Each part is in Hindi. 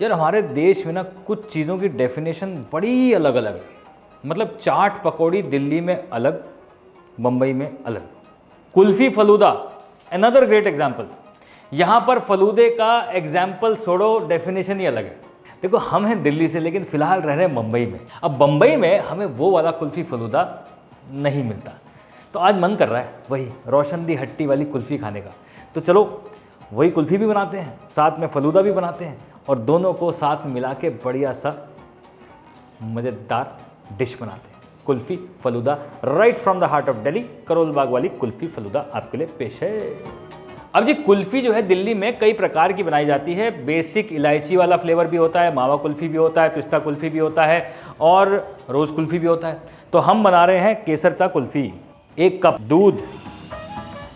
यार हमारे देश में ना कुछ चीज़ों की डेफिनेशन बड़ी अलग अलग है। मतलब चाट पकौड़ी दिल्ली में अलग, मुंबई में अलग। Kulfi falooda another great example. यहाँ पर फलूदे का एग्जाम्पल छोड़ो, डेफिनेशन ही अलग है। देखो हम हैं दिल्ली से लेकिन फ़िलहाल रह रहे हैं मुंबई में। अब मुंबई में हमें वो वाला कुल्फ़ी फलूदा नहीं मिलता, तो आज मन कर रहा है वही रोशन हट्टी वाली कुल्फ़ी खाने का। तो चलो वही कुल्फ़ी भी बनाते हैं, साथ में फलूदा भी बनाते हैं और दोनों को साथ में मिला के बढ़िया सा मज़ेदार डिश बनाते हैं। Kulfi falooda right from the heart of Delhi, Karol Bagh वाली कुल्फ़ी फलूदा आपके लिए पेश है। अब जी कुल्फ़ी जो है दिल्ली में कई प्रकार की बनाई जाती है। बेसिक इलायची वाला फ्लेवर भी होता है, मावा कुल्फ़ी भी होता है, पिस्ता कुल्फ़ी भी होता है और रोज़ कुल्फ़ी भी होता है। तो हम बना रहे हैं केसरता कुल्फ़ी। 1 कप दूध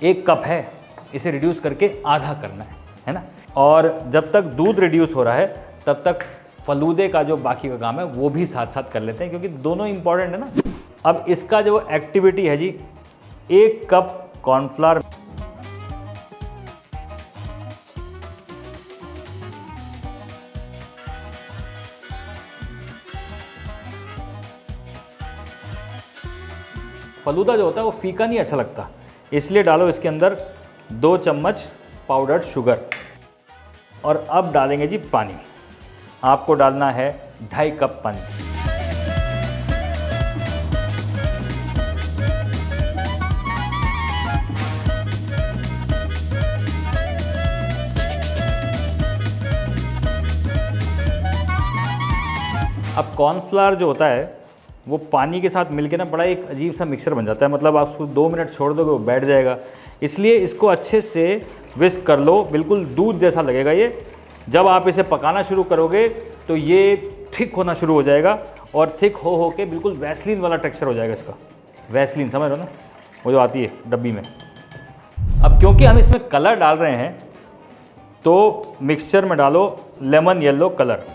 1 कप है, इसे रिड्यूस करके आधा करना है ना। और जब तक दूध रिड्यूस हो रहा है तब तक फलूदे का जो बाकी का काम है वो भी साथ साथ कर लेते हैं, क्योंकि दोनों इंपॉर्टेंट है ना। अब इसका जो एक्टिविटी है जी, 1 कप कॉर्नफ्लावर, फलूदा जो होता है वो फीका नहीं अच्छा लगता, इसलिए डालो इसके अंदर 2 चम्मच पाउडर्ड शुगर। और अब डालेंगे जी पानी। आपको डालना है 2.5 कप पानी। अब कॉर्नफ्लावर जो होता है वो पानी के साथ मिलके ना बड़ा एक अजीब सा मिक्सचर बन जाता है। मतलब आप उसको 2 मिनट छोड़ दोगे वो बैठ जाएगा, इसलिए इसको अच्छे से विस्क कर लो। बिल्कुल दूध जैसा लगेगा ये। जब आप इसे पकाना शुरू करोगे तो ये थिक होना शुरू हो जाएगा और थिक हो के बिल्कुल वैसलीन वाला टेक्सचर हो जाएगा इसका। वैसलीन समझ रहे हो ना, वो जो आती है डब्बी में। अब क्योंकि हम इसमें कलर डाल रहे हैं तो मिक्सचर में डालो लेमन येलो कलर।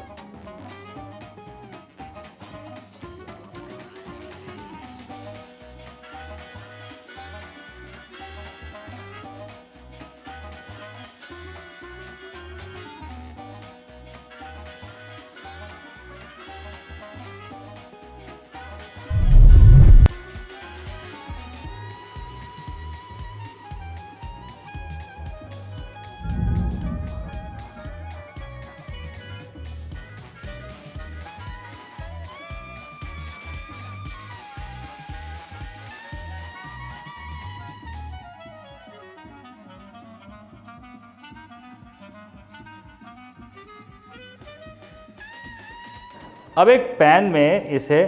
अब एक पैन में इसे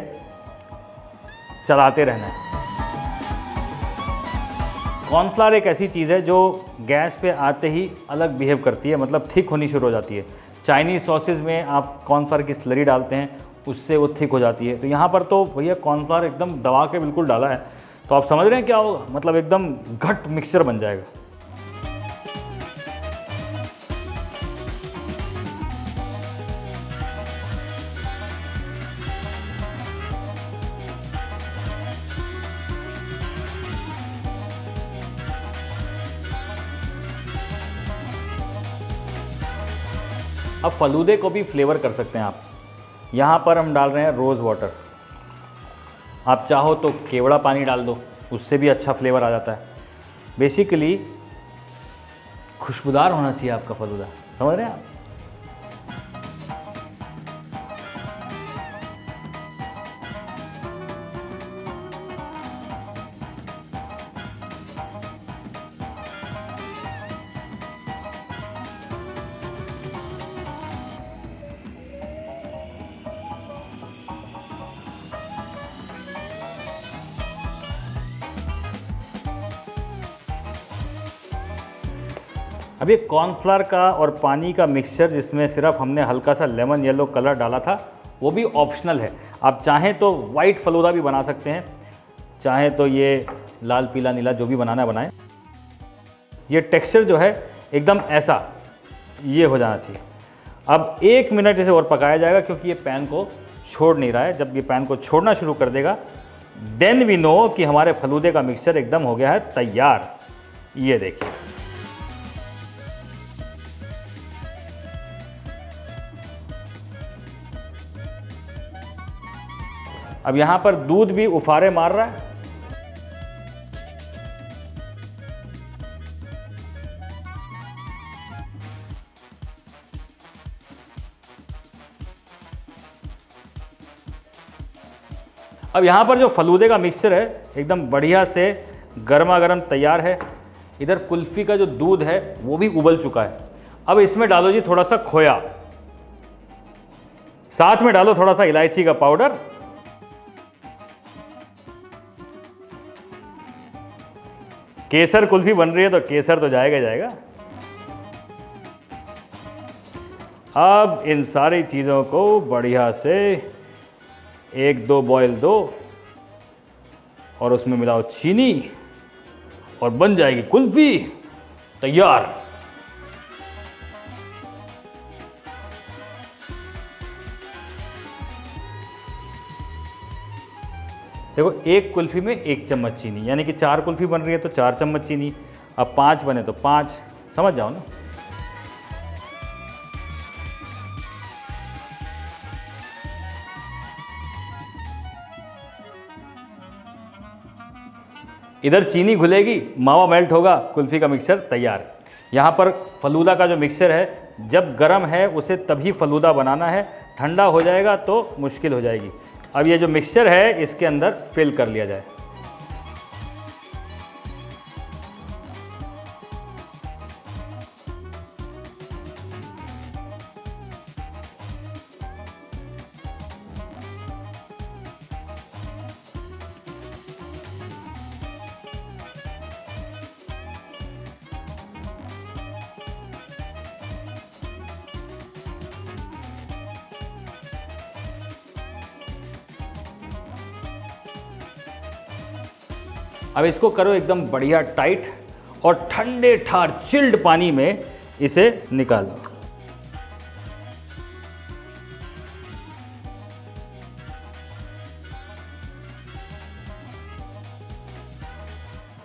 चलाते रहना है। कॉर्नफ्लावर एक ऐसी चीज़ है जो गैस पे आते ही अलग बिहेव करती है, मतलब थिक होनी शुरू हो जाती है। चाइनीज़ सॉसेज में आप कॉर्नफ्लावर की स्लरी डालते हैं, उससे वो थिक हो जाती है। तो यहाँ पर तो भैया कॉर्नफ्लावर एकदम दबा के बिल्कुल डाला है, तो आप समझ रहे हैं क्या होगा। मतलब एकदम घट मिक्सचर बन जाएगा। अब फलूदे को भी फ्लेवर कर सकते हैं आप। यहाँ पर हम डाल रहे हैं रोज़ वाटर। आप चाहो तो केवड़ा पानी डाल दो, उससे भी अच्छा फ्लेवर आ जाता है। बेसिकली खुशबूदार होना चाहिए आपका फलूदा, समझ रहे हैं आप। अब ये कॉर्नफ्लावर का और पानी का मिक्सचर जिसमें सिर्फ हमने हल्का सा लेमन येलो कलर डाला था, वो भी ऑप्शनल है। आप चाहें तो वाइट फलूदा भी बना सकते हैं, चाहें तो ये लाल पीला नीला जो भी बनाना बनाएं। ये टेक्सचर जो है एकदम ऐसा ये हो जाना चाहिए। अब 1 मिनट इसे और पकाया जाएगा क्योंकि ये पैन को छोड़ नहीं रहा है। जब ये पैन को छोड़ना शुरू कर देगा देन वी नो कि हमारे फलूदे का मिक्सचर एकदम हो गया है तैयार। ये देखिए, अब यहाँ पर दूध भी उफारे मार रहा है। अब यहाँ पर जो फलूदे का मिक्सचर है एकदम बढ़िया से गर्मा गर्म तैयार है। इधर कुल्फ़ी का जो दूध है वो भी उबल चुका है। अब इसमें डालो जी थोड़ा सा खोया, साथ में डालो थोड़ा सा इलायची का पाउडर, केसर कुल्फ़ी बन रही है तो केसर तो जाएगा जाएगा। अब इन सारी चीज़ों को बढ़िया से एक दो बॉयल दो और उसमें मिलाओ चीनी और बन जाएगी कुल्फ़ी तैयार। देखो एक कुल्फ़ी में 1 चम्मच चीनी, यानी कि 4 कुल्फ़ी बन रही है तो 4 चम्मच चीनी। अब 5 बने तो 5, समझ जाओ ना। इधर चीनी घुलेगी, मावा मेल्ट होगा, कुल्फ़ी का मिक्सचर तैयार। यहाँ पर फलूदा का जो मिक्सचर है जब गर्म है उसे तभी फलूदा बनाना है, ठंडा हो जाएगा तो मुश्किल हो जाएगी। अब ये जो मिक्सचर है इसके अंदर फिल कर लिया जाए। अब इसको करो एकदम बढ़िया टाइट और ठंडे ठार चिल्ड पानी में इसे निकालो।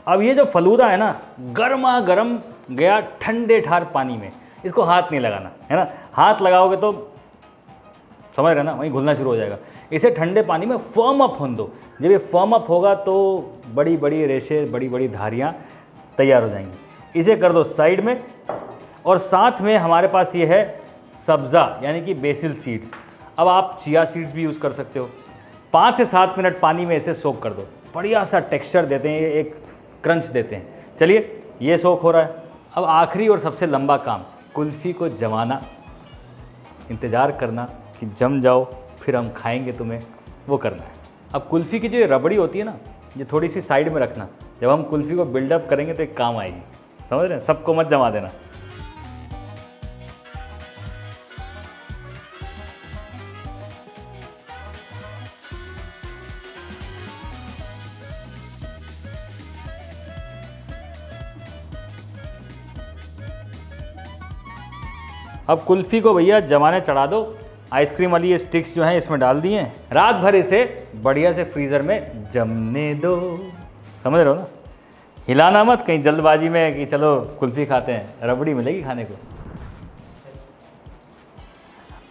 अब ये जो फलूदा है ना गर्मा गर्म गया ठंडे ठार पानी में, इसको हाथ नहीं लगाना है ना, हाथ लगाओगे तो समझ रहे ना वहीं घुलना शुरू हो जाएगा। इसे ठंडे पानी में फर्म अप होने दो। जब ये फर्म अप होगा तो बड़ी बड़ी रेशे, बड़ी बड़ी धारियाँ तैयार हो जाएंगी। इसे कर दो साइड में। और साथ में हमारे पास ये है सब्ज़ा यानी कि बेसिल सीड्स। अब आप चिया सीड्स भी यूज़ कर सकते हो। 5 से 7 मिनट पानी में इसे सोक कर दो, बढ़िया सा टेक्सचर देते हैं, ये एक क्रंच देते हैं। चलिए ये सोक हो रहा है। अब आखिरी और सबसे लंबा काम, कुल्फ़ी को जमाना, इंतज़ार करना कि जम जाओ फिर हम खाएंगे तुम्हें, वो करना है। अब कुल्फ़ी की जो ये रबड़ी होती है ना, ये थोड़ी सी साइड में रखना। जब हम कुल्फ़ी को बिल्डअप करेंगे तो एक काम आएगी, समझ रहे हैं। सबको मत जमा देना। अब कुल्फ़ी को भैया जमाने चढ़ा दो। आइसक्रीम वाली ये स्टिक्स जो हैं इसमें डाल दिए हैं। रात भर इसे बढ़िया से फ्रीज़र में जमने दो। समझ रहे हो ना, हिलाना मत कहीं जल्दबाजी में कि चलो कुल्फ़ी खाते हैं, रबड़ी मिलेगी खाने को।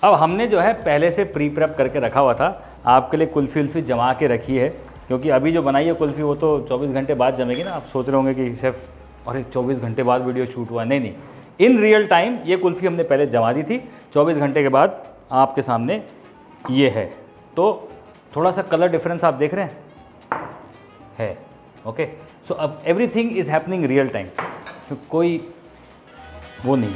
अब हमने जो है पहले से प्री प्रेप करके रखा हुआ था आपके लिए, कुल्फ़ी उल्फ़ी जमा के रखी है, क्योंकि अभी जो बनाई है कुल्फ़ी वो तो 24 घंटे बाद जमेगी ना। आप सोच रहे होंगे कि शेफ़ अरे 24 घंटे बाद वीडियो शूट हुआ। नहीं, इन रियल टाइम ये कुल्फ़ी हमने पहले जमा दी थी। 24 घंटे के बाद आपके सामने ये है। तो थोड़ा सा कलर डिफरेंस आप देख रहे हैं है। ओके, सो अब everything is happening real time, तो कोई वो नहीं।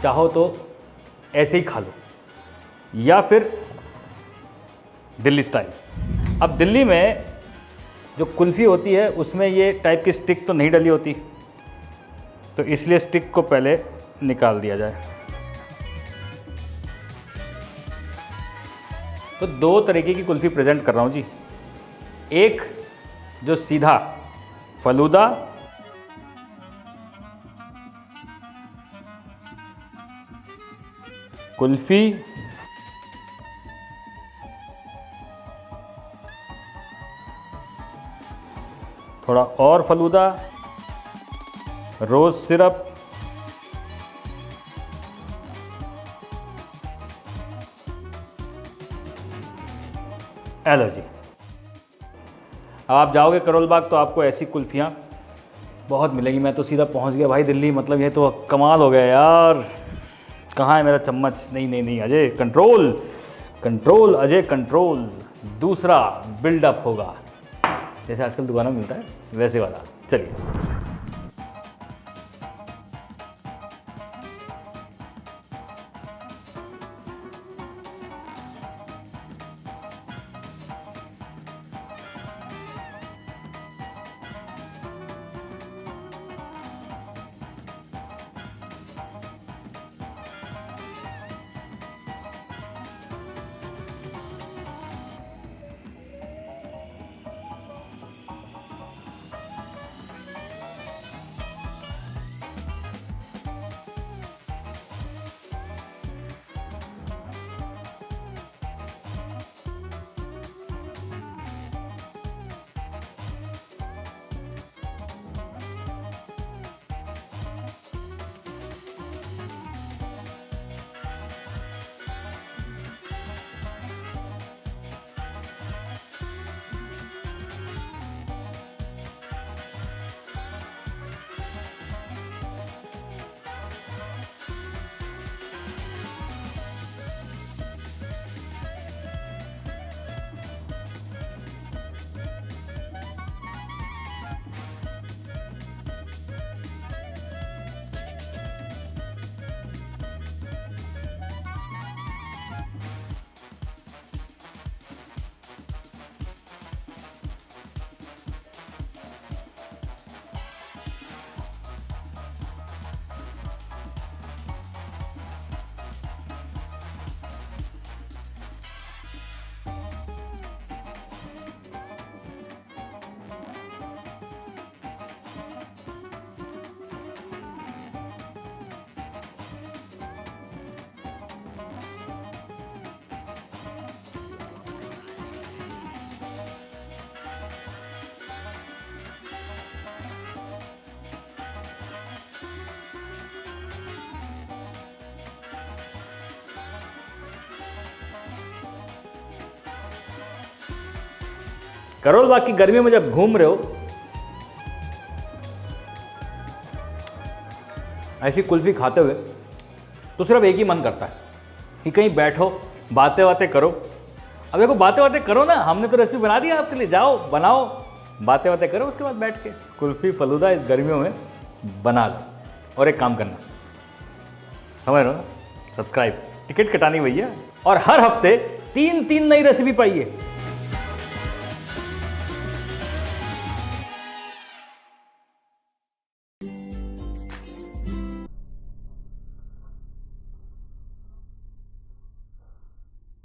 चाहो तो ऐसे ही खा लो या फिर दिल्ली स्टाइल। अब दिल्ली में जो कुल्फ़ी होती है उसमें ये टाइप की स्टिक तो नहीं डली होती, तो इसलिए स्टिक को पहले निकाल दिया जाए। तो 2 तरीके की कुल्फ़ी प्रेजेंट कर रहा हूँ जी। एक जो सीधा फलूदा, कुल्फ़ी, थोड़ा और फलूदा, रोज़ सिरप, एलर्जी। अब आप जाओगे करोल बाग तो आपको ऐसी कुल्फ़ियाँ बहुत मिलेगी। मैं तो सीधा पहुंच गया भाई दिल्ली, मतलब ये तो कमाल हो गया यार। कहाँ है मेरा चम्मच? नहीं नहीं नहीं Ajay, control control Ajay control. दूसरा बिल्डअप होगा, जैसे आजकल दुकानों में मिलता है वैसे वाला। चलिए। करोल बाग की गर्मियों में जब घूम रहे हो, ऐसी कुल्फी खाते हुए, तो सिर्फ एक ही मन करता है कि कहीं बैठो, बातें बातें करो। अब देखो बातें बातें करो ना, हमने तो रेसिपी बना दिया आपके लिए, जाओ बनाओ, बातें बातें करो, उसके बाद बैठ के कुल्फी फलूदा इस गर्मियों में बना लो। और एक काम करना, समझ रहे हो ना, सब्सक्राइब, टिकट कटानी भैया, और हर हफ्ते 3 नई रेसिपी पाइए।